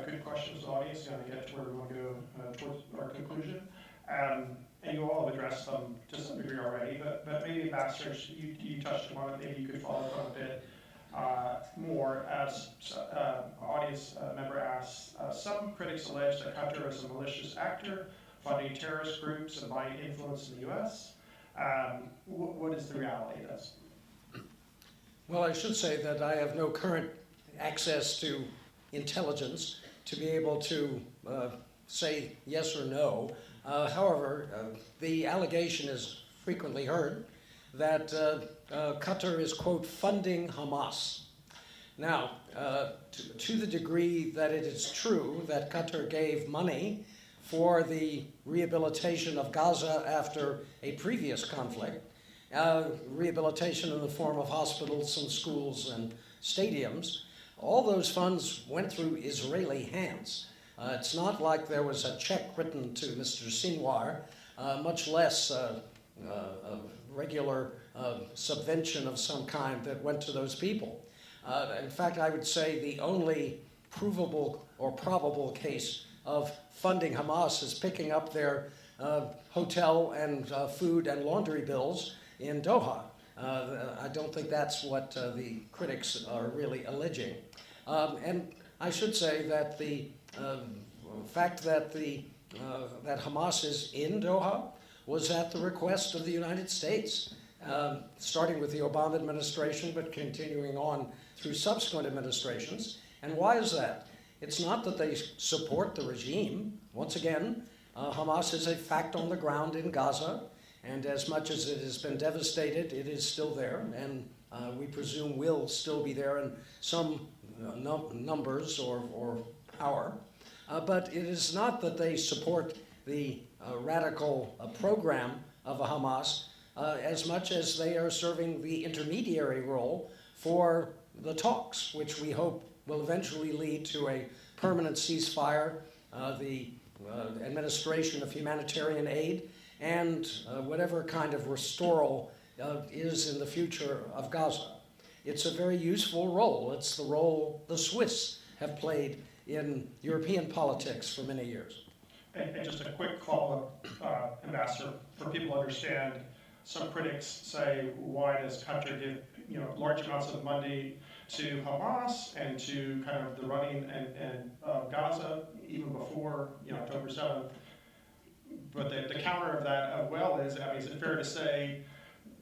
good questions to the audience, to get to where we want to go towards our conclusion. And you all have addressed them to some degree already, but maybe Ambassador, you touched upon it, maybe you could follow up on a bit more. As audience member asks, some critics allege that Qatar is a malicious actor, funding terrorist groups and buying influence in the U.S. What is the reality of this? Well, I should say that I have no current access to intelligence to be able to say yes or no. However, the allegation is frequently heard that Qatar is, quote, funding Hamas. Now, to the degree that it is true that Qatar gave money for the rehabilitation of Gaza after a previous conflict, rehabilitation in the form of hospitals and schools and stadiums. All those funds went through Israeli hands. It's not like there was a check written to Mr. Sinwar, much less a regular subvention of some kind that went to those people. In fact, I would say the only provable or probable case of funding Hamas is picking up their hotel and food and laundry bills in Doha. I don't think that's what the critics are really alleging. And I should say that the fact that that Hamas is in Doha was at the request of the United States, starting with the Obama administration, but continuing on through subsequent administrations. And why is that? It's not that they support the regime. Once again, Hamas is a fact on the ground in Gaza, and as much as it has been devastated, it is still there, and we presume will still be there in some numbers or power. But it is not that they support the radical program of a Hamas as much as they are serving the intermediary role for the talks, which we hope will eventually lead to a permanent ceasefire, the administration of humanitarian aid, and whatever kind of restoral is in the future of Gaza. It's a very useful role. It's the role the Swiss have played in European politics for many years. And just a quick follow-up, Ambassador, for people to understand, some critics say, why does Qatar give large amounts of money to Hamas and to kind of the running and Gaza even before October 7th? But the counter of that is it fair to say,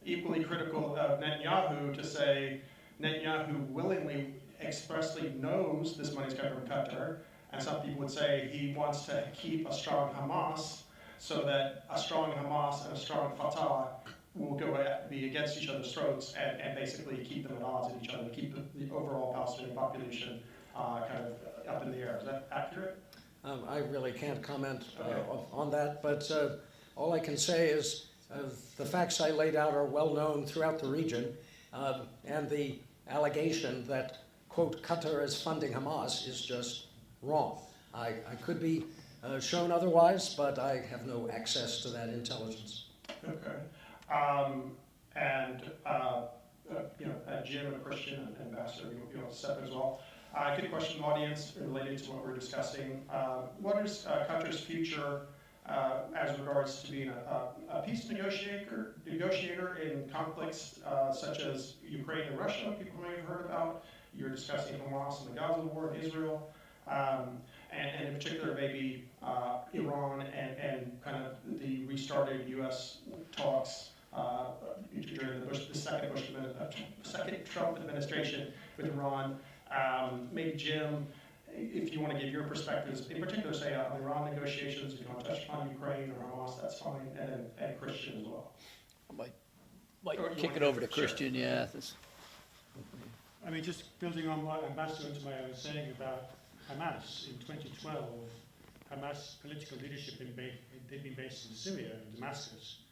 equally critical of Netanyahu, to say Netanyahu willingly, expressly knows this money's coming from Qatar, and some people would say he wants to keep a strong Hamas so that a strong Hamas and a strong Fatah will be against each other's throats and basically keep them at odds with each other, keep the overall Palestinian population kind of up in the air. Is that accurate? I really can't comment on that, but all I can say is the facts I laid out are well known throughout the region, and the allegation that, quote, Qatar is funding Hamas is just wrong. I could be shown otherwise, but I have no access to that intelligence. Okay. Jim, a Christian, and Ambassador, you'll step in as well. Good question from the audience related to what we're discussing. What is Qatar's future as regards to being a peace negotiator in conflicts such as Ukraine and Russia, people may have heard about? You're discussing Hamas and the Gaza war and Israel, and in particular maybe Iran and kind of the restarted U.S. talks during the second Trump administration with Iran. Maybe Jim, if you want to give your perspectives, in particular, say on Iran negotiations, if you want to touch upon Ukraine or Hamas, that's fine, and Christian as well. I might kick it over to Christian, yeah. I mean, just building on what Ambassador Untermeyer was saying about Hamas, in 2012, Hamas political leadership they'd been based in Syria, in Damascus,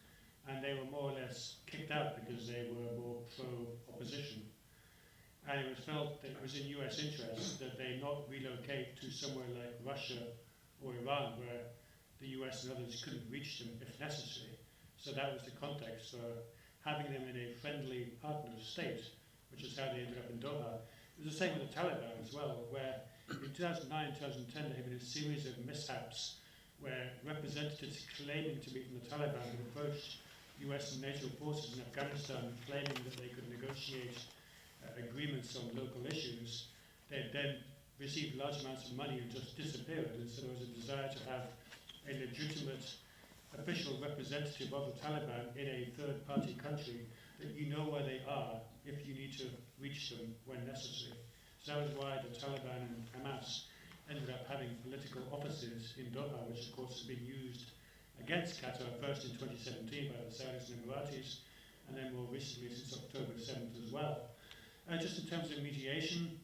and they were more or less kicked out because they were more pro-opposition. And it was felt that it was in US interest that they not relocate to somewhere like Russia or Iran, where the US and others couldn't reach them if necessary. So that was the context for having them in a friendly partner state, which is how they ended up in Doha. It was the same with the Taliban as well, where in 2009, 2010, there had been a series of mishaps where representatives claiming to be from the Taliban had approached US and NATO forces in Afghanistan claiming that they could negotiate agreements on local issues. They then received large amounts of money and just disappeared. And so there was a desire to have a legitimate official representative of the Taliban in a third-party country that you know where they are if you need to reach them when necessary. So that was why the Taliban and Hamas ended up having political offices in Doha, which of course has been used against Qatar, first in 2017 by the Saudis and Emiratis, and then more recently since October 7th as well. Just in terms of mediation,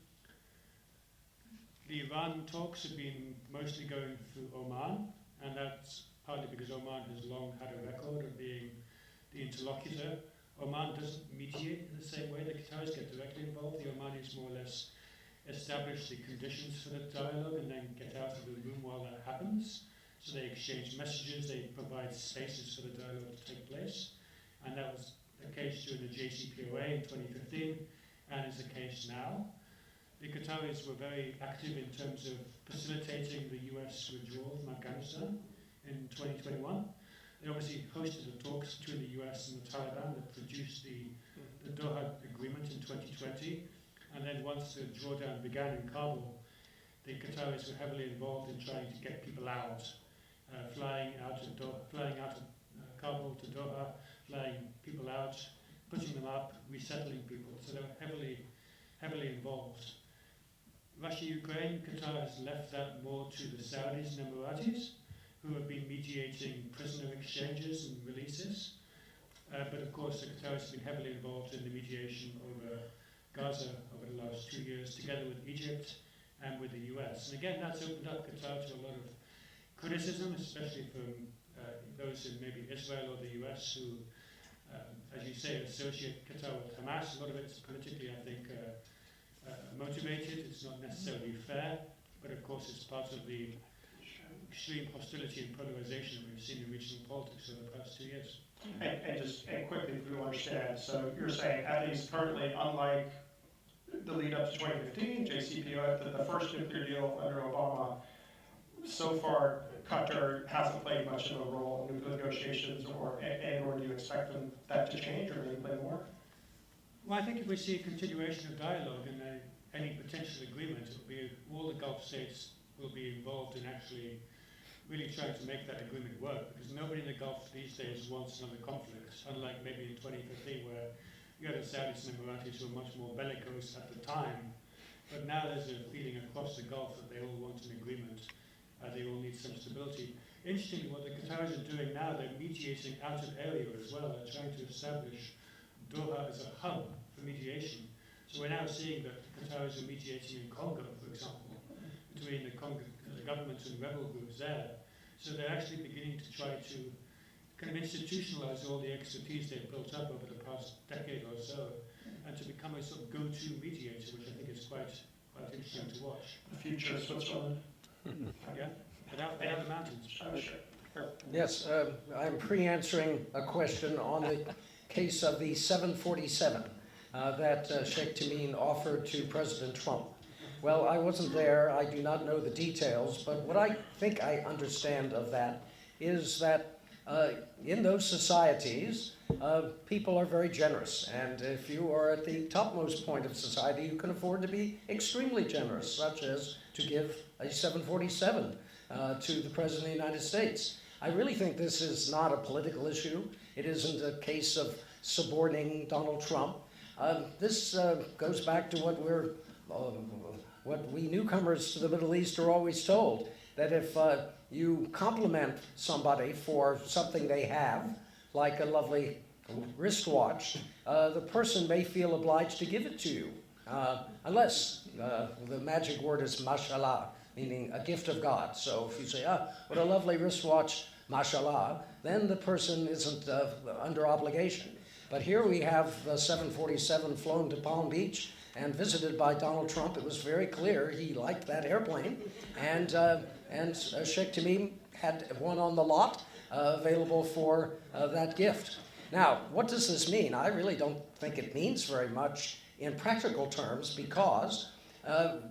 the Iran talks have been mostly going through Oman, and that's partly because Oman has long had a record of being the interlocutor. Oman doesn't mediate in the same way. The Qataris get directly involved. The Omanis more or less establish the conditions for the dialogue and then get out of the room while that happens. So they exchange messages, they provide spaces for the dialogue to take place. And that was the case during the JCPOA in 2015, and is the case now. The Qataris were very active in terms of facilitating the US withdrawal from Afghanistan in 2021. They obviously hosted the talks between the US and the Taliban that produced the Doha Agreement in 2020. And then once the drawdown began in Kabul, the Qataris were heavily involved in trying to get people out, flying out of Kabul to Doha, flying people out, putting them up, resettling people. So they were heavily involved. Russia-Ukraine, Qatar has left that more to the Saudis and Emiratis, who have been mediating prisoner exchanges and releases. But of course, the Qataris have been heavily involved in the mediation over Gaza over the last 2 years, together with Egypt and with the US. And again, that's opened up Qatar to a lot of criticism, especially from those in maybe Israel or the US who, as you say, associate Qatar with Hamas. A lot of it's politically, I think, motivated. It's not necessarily fair, but of course it's part of the extreme hostility and polarization that we've seen in regional politics over the past 2 years. And quickly, if you understand, so you're saying, at least currently, unlike the lead up to 2015, JCPOA, the first nuclear deal under Obama, so far Qatar hasn't played much of a role in nuclear negotiations, or do you expect that to change, or maybe play more? Well, I think if we see a continuation of dialogue and any potential agreement, it'll be all the Gulf states will be involved in actually really trying to make that agreement work, because nobody in the Gulf these days wants another conflict, unlike maybe in 2015 where you had the Saudis and Emiratis who were much more bellicose at the time. But now there's a feeling across the Gulf that they all want an agreement. They all need some stability. Interestingly, what the Qataris are doing now, they're mediating out of area as well. They're trying to establish Doha as a hub for mediation. So we're now seeing that the Qataris are mediating in Congo, for example, between the Congo government and rebel groups there. So they're actually beginning to try to kind of institutionalize all the expertise they've built up over the past decade or so, and to become a sort of go-to mediator, which I think is quite interesting to watch. The future of Switzerland. Yeah, without the mountains. Oh, sure. Yes, I'm pre-answering a question on the case of the 747 that Sheikh Tamim offered to President Trump. Well, I wasn't there. I do not know the details, but what I think I understand of that is that in those societies, people are very generous. And if you are at the topmost point of society, you can afford to be extremely generous, such as to give a 747 to the President of the United States. I really think this is not a political issue. It isn't a case of suborning Donald Trump. This goes back to what we newcomers to the Middle East are always told, that if you compliment somebody for something they have, like a lovely wristwatch, the person may feel obliged to give it to you, unless the magic word is mashallah, meaning a gift of God. So if you say, what a lovely wristwatch, mashallah, then the person isn't under obligation. But here we have the 747 flown to Palm Beach and visited by Donald Trump. It was very clear he liked that airplane, and Sheikh Tamim had one on the lot available for that gift. Now, what does this mean? I really don't think it means very much in practical terms, because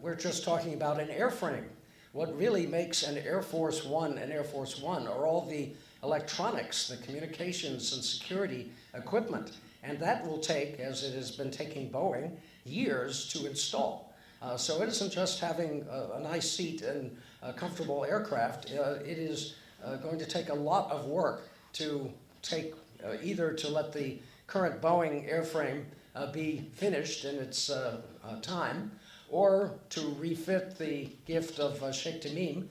we're just talking about an airframe. What really makes an Air Force One an Air Force One are all the electronics, the communications and security equipment, and that will take, as it has been taking Boeing, years to install. So it isn't just having a nice seat and a comfortable aircraft. It is going to take a lot of work to take either to let the current Boeing airframe be finished in its time, or to refit the gift of Sheikh Tamim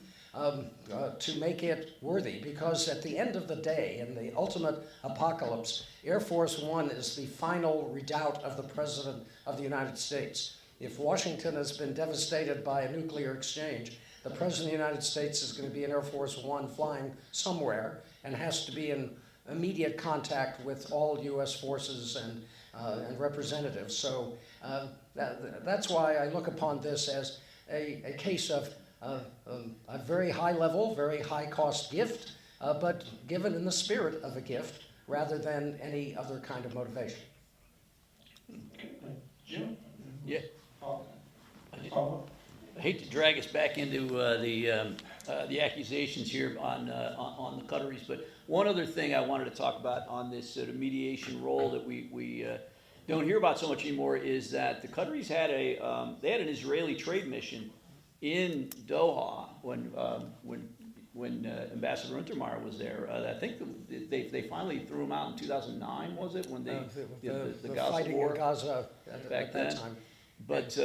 to make it worthy. Because at the end of the day, in the ultimate apocalypse, Air Force One is the final redoubt of the President of the United States. If Washington has been devastated by a nuclear exchange, the President of the United States is going to be in Air Force One flying somewhere and has to be in immediate contact with all U.S. forces and representatives. So that's why I look upon this as a case of a very high level, very high cost gift, but given in the spirit of a gift rather than any other kind of motivation. Jim? Yeah. Follow-up? I hate to drag us back into the accusations here on the Qataris, but one other thing I wanted to talk about on this sort of mediation role that we don't hear about so much anymore is that the Qataris had they had an Israeli trade mission in Doha when Ambassador Untermeyer was there. I think they finally threw him out in 2009, was it, when the Gaza fighting war in Gaza back at then? that time. But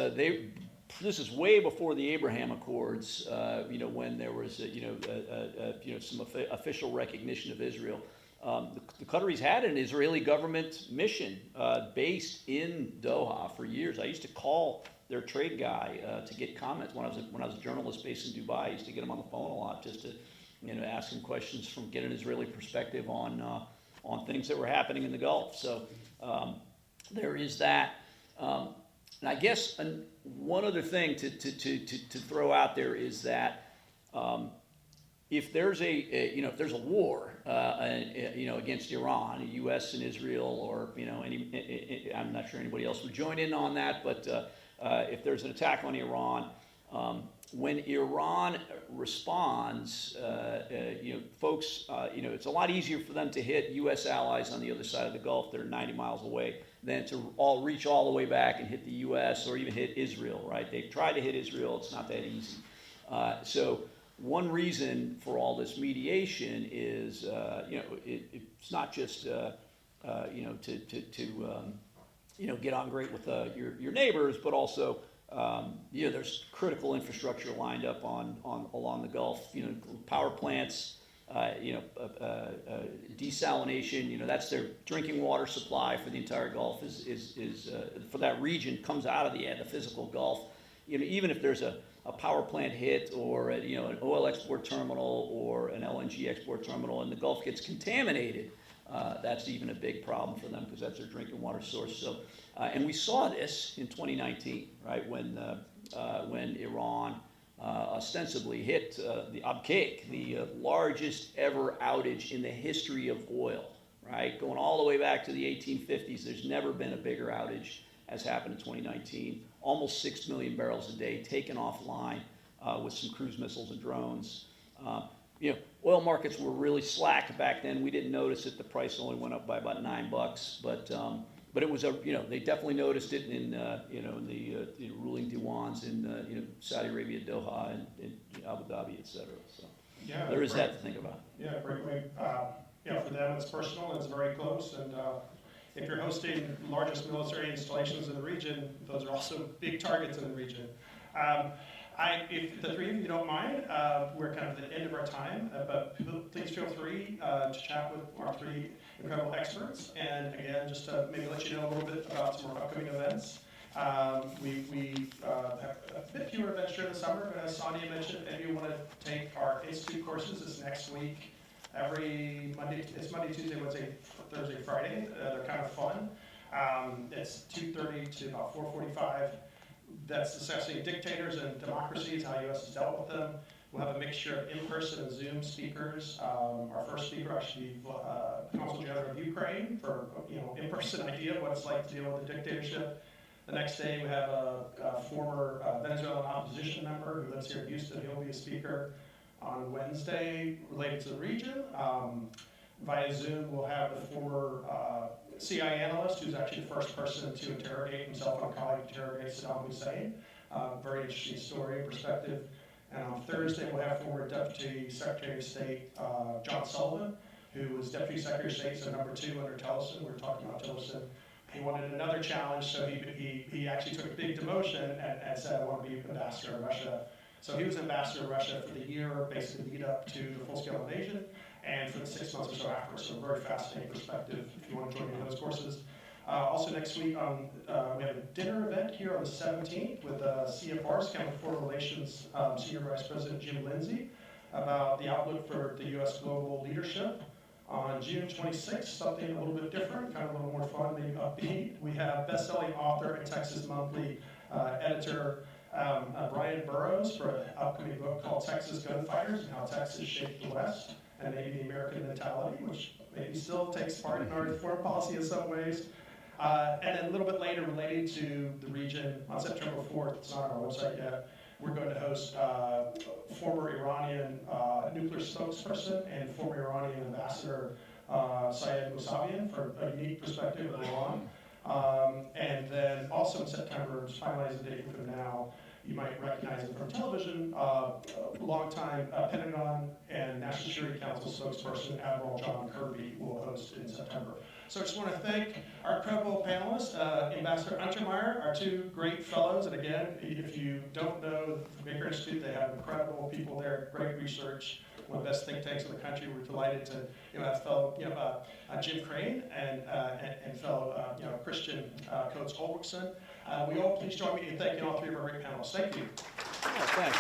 this is way before the Abraham Accords, when there was, some official recognition of Israel. The Qataris had an Israeli government mission based in Doha for years. I used to call their trade guy to get comments when I was a journalist based in Dubai. I used to get him on the phone a lot just to, ask him questions get an Israeli perspective on things that were happening in the Gulf. So there is that. And I guess one other thing to throw out there is that if there's if there's a war against Iran, the U.S. and Israel, or I'm not sure anybody else would join in on that, but if there's an attack on Iran, when Iran responds, folks, it's a lot easier for them to hit U.S. allies on the other side of the Gulf that are 90 miles away than to reach all the way back and hit the U.S. or even hit Israel, right? They've tried to hit Israel. It's not that easy. So one reason for all this mediation is, it's not just, to get on great with your neighbors, but also, there's critical infrastructure lined up along the Gulf, power plants, desalination, that's their drinking water supply for the entire Gulf is for that region comes out of the physical Gulf. Even if there's a power plant hit or an oil export terminal or an LNG export terminal and the Gulf gets contaminated, that's even a big problem for them because that's their drinking water source. So, and we saw this in 2019, right, when Iran ostensibly hit the Abqaiq, the largest ever outage in the history of oil, right? Going all the way back to the 1850s, there's never been a bigger outage as happened in 2019. Almost 6 million barrels a day taken offline with some cruise missiles and drones. Oil markets were really slack back then. We didn't notice it. The price only went up by about $9, but it was they definitely noticed it in the ruling diwans in Saudi Arabia, Doha, and Abu Dhabi, etc. So there is that to think about. Yeah, great way. For them it's personal, it's very close, and if you're hosting the largest military installations in the region, those are also big targets in the region. If the three of you don't mind, we're kind of at the end of our time, but please feel free to chat with our three incredible experts. And again, just to maybe let you know a little bit about some of our upcoming events. We have a bit fewer events during the summer, but as Sonia mentioned, if you want to take our Institute courses this next week, every Monday, it's Monday, Tuesday, Wednesday, Thursday, Friday. They're kind of fun. It's 2:30 to about 4:45. That's assessing dictators and democracies, how U.S. has dealt with them. We'll have a mixture of in-person and Zoom speakers. Our first speaker actually Consul General of Ukraine for in-person idea of what it's like to deal with a dictatorship. The next day we have a former Venezuelan opposition member who lives here in Houston. He'll be a speaker on Wednesday related to the region. Via Zoom we'll have the former CIA analyst who's actually the first person to interrogate himself and a colleague to interrogate Saddam Hussein. Very interesting story and perspective. And on Thursday, we'll have former Deputy Secretary of State John Sullivan, who was Deputy Secretary of State, so number 2 under Tillerson. We were talking about Tillerson. He wanted another challenge, so he actually took a big demotion and said, I want to be ambassador of Russia. So he was ambassador of Russia for the year, basically lead up to the full-scale invasion, and for the 6 months or so afterwards. So a very fascinating perspective if you want to join me in those courses. Also next week, we have a dinner event here on the 17th with CFR's, Council for Foreign Relations Senior Vice President Jim Lindsay, about the outlook for the U.S. global leadership. On June 26th, something a little bit different, kind of a little more fun, maybe upbeat. We have best-selling author and Texas Monthly editor Brian Burrows for an upcoming book called Texas Gunfighters and How Texas Shaped the West and maybe the American Mentality, which maybe still takes part in our foreign policy in some ways. And then a little bit later, related to the region, on September 4th, it's not on our website yet, we're going to host former Iranian nuclear spokesperson and former Iranian ambassador Syed Mousavian for a unique perspective of Iran. And then also in September, just finalizing the date from now, you might recognize him from television, longtime Pentagon and National Security Council spokesperson Admiral John Kirby will host in September. So I just want to thank our incredible panelists, Ambassador Untermeyer, our two great fellows. And again, if you don't know the Baker Institute, they have incredible people there, great research, one of the best think tanks in the country. We're delighted to have fellow Jim Crane and fellow Christian Coates Ulrichsen. We all please join me in thanking all three of our great panelists. Thank you. Oh, thanks.